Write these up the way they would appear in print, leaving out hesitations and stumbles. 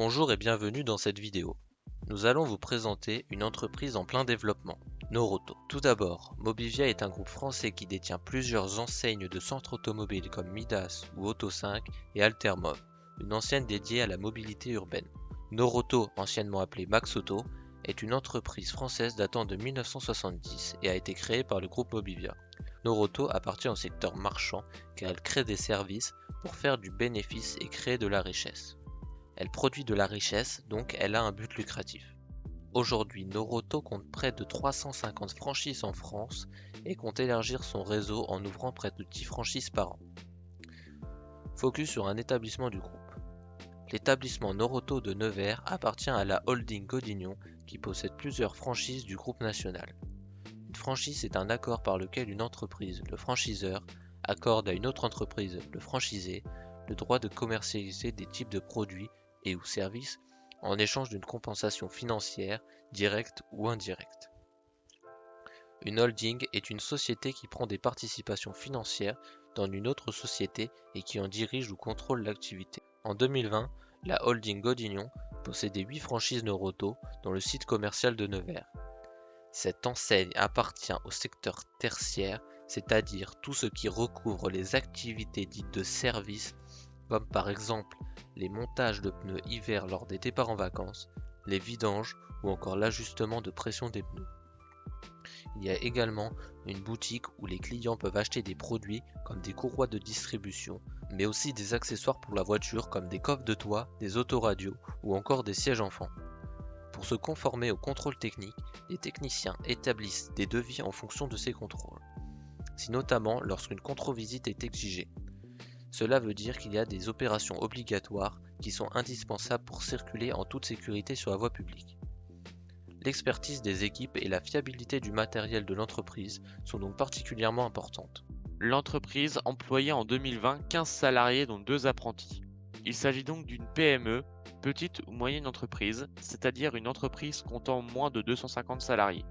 Bonjour et bienvenue dans cette vidéo. Nous allons vous présenter une entreprise en plein développement, Noroto. Tout d'abord, Mobivia est un groupe français qui détient plusieurs enseignes de centres automobiles comme Midas ou Auto5 et Altermov, une enseigne dédiée à la mobilité urbaine. Noroto, anciennement appelé Max Auto, est une entreprise française datant de 1970 et a été créée par le groupe Mobivia. Noroto appartient au secteur marchand car elle crée des services pour faire du bénéfice et créer de la richesse. Elle produit de la richesse, donc elle a un but lucratif. Aujourd'hui, Noroto compte près de 350 franchises en France et compte élargir son réseau en ouvrant près de 10 franchises par an. Focus sur un établissement du groupe. L'établissement Noroto de Nevers appartient à la holding Godignon qui possède plusieurs franchises du groupe national. Une franchise est un accord par lequel une entreprise, le franchiseur, accorde à une autre entreprise, le franchisé, le droit de commercialiser des types de produits et ou services en échange d'une compensation financière, directe ou indirecte. Une holding est une société qui prend des participations financières dans une autre société et qui en dirige ou contrôle l'activité. En 2020, la holding Godignon possédait 8 franchises Noroto dont le site commercial de Nevers. Cette enseigne appartient au secteur tertiaire, c'est-à-dire tout ce qui recouvre les activités dites de service, comme par exemple les montages de pneus hiver lors des départs en vacances, les vidanges ou encore l'ajustement de pression des pneus. Il y a également une boutique où les clients peuvent acheter des produits comme des courroies de distribution, mais aussi des accessoires pour la voiture comme des coffres de toit, des autoradios ou encore des sièges enfants. Pour se conformer aux contrôles techniques, les techniciens établissent des devis en fonction de ces contrôles. C'est notamment lorsqu'une contrôle-visite est exigée. Cela veut dire qu'il y a des opérations obligatoires qui sont indispensables pour circuler en toute sécurité sur la voie publique. L'expertise des équipes et la fiabilité du matériel de l'entreprise sont donc particulièrement importantes. L'entreprise employait en 2020 15 salariés dont 2 apprentis. Il s'agit donc d'une PME, petite ou moyenne entreprise, c'est-à-dire une entreprise comptant moins de 250 salariés.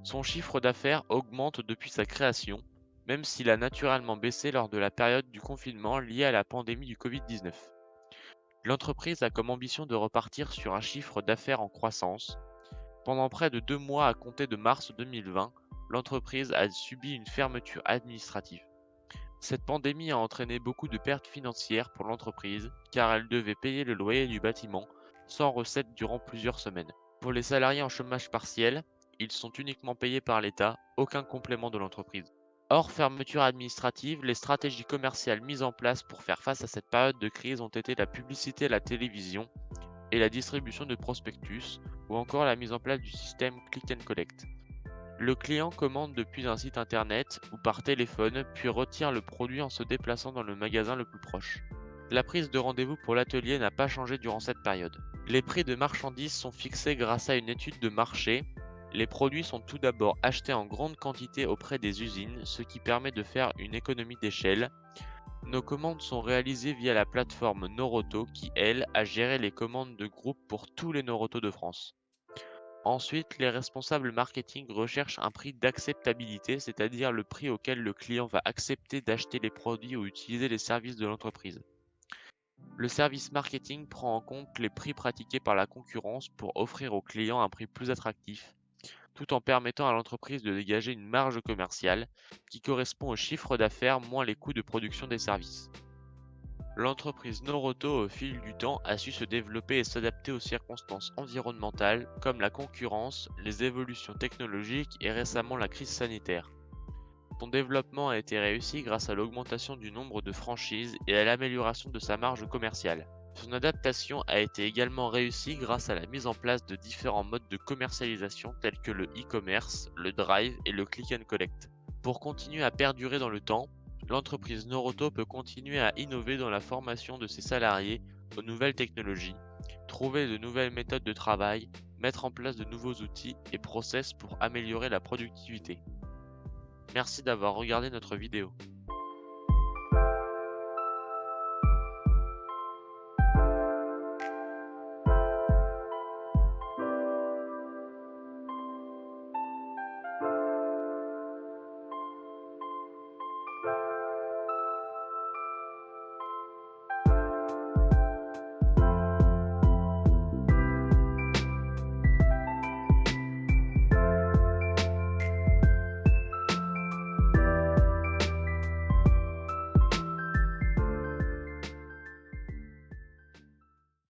Son chiffre d'affaires augmente depuis sa création, même s'il a naturellement baissé lors de la période du confinement liée à la pandémie du Covid-19. L'entreprise a comme ambition de repartir sur un chiffre d'affaires en croissance. Pendant près de 2 mois à compter de mars 2020, l'entreprise a subi une fermeture administrative. Cette pandémie a entraîné beaucoup de pertes financières pour l'entreprise car elle devait payer le loyer du bâtiment sans recette durant plusieurs semaines. Pour les salariés en chômage partiel, ils sont uniquement payés par l'État, aucun complément de l'entreprise. Hors fermeture administrative, les stratégies commerciales mises en place pour faire face à cette période de crise ont été la publicité à la télévision et la distribution de prospectus, ou encore la mise en place du système Click and Collect. Le client commande depuis un site internet ou par téléphone, puis retire le produit en se déplaçant dans le magasin le plus proche. La prise de rendez-vous pour l'atelier n'a pas changé durant cette période. Les prix de marchandises sont fixés grâce à une étude de marché. Les produits sont tout d'abord achetés en grande quantité auprès des usines, ce qui permet de faire une économie d'échelle. Nos commandes sont réalisées via la plateforme Noroto qui, elle, a géré les commandes de groupe pour tous les Noroto de France. Ensuite, les responsables marketing recherchent un prix d'acceptabilité, c'est-à-dire le prix auquel le client va accepter d'acheter les produits ou utiliser les services de l'entreprise. Le service marketing prend en compte les prix pratiqués par la concurrence pour offrir au client un prix plus attractif, tout en permettant à l'entreprise de dégager une marge commerciale qui correspond au chiffre d'affaires moins les coûts de production des services. L'entreprise Noroto, au fil du temps, a su se développer et s'adapter aux circonstances environnementales comme la concurrence, les évolutions technologiques et récemment la crise sanitaire. Son développement a été réussi grâce à l'augmentation du nombre de franchises et à l'amélioration de sa marge commerciale. Son adaptation a été également réussie grâce à la mise en place de différents modes de commercialisation tels que le e-commerce, le drive et le click and collect. Pour continuer à perdurer dans le temps, l'entreprise Noroto peut continuer à innover dans la formation de ses salariés aux nouvelles technologies, trouver de nouvelles méthodes de travail, mettre en place de nouveaux outils et process pour améliorer la productivité. Merci d'avoir regardé notre vidéo.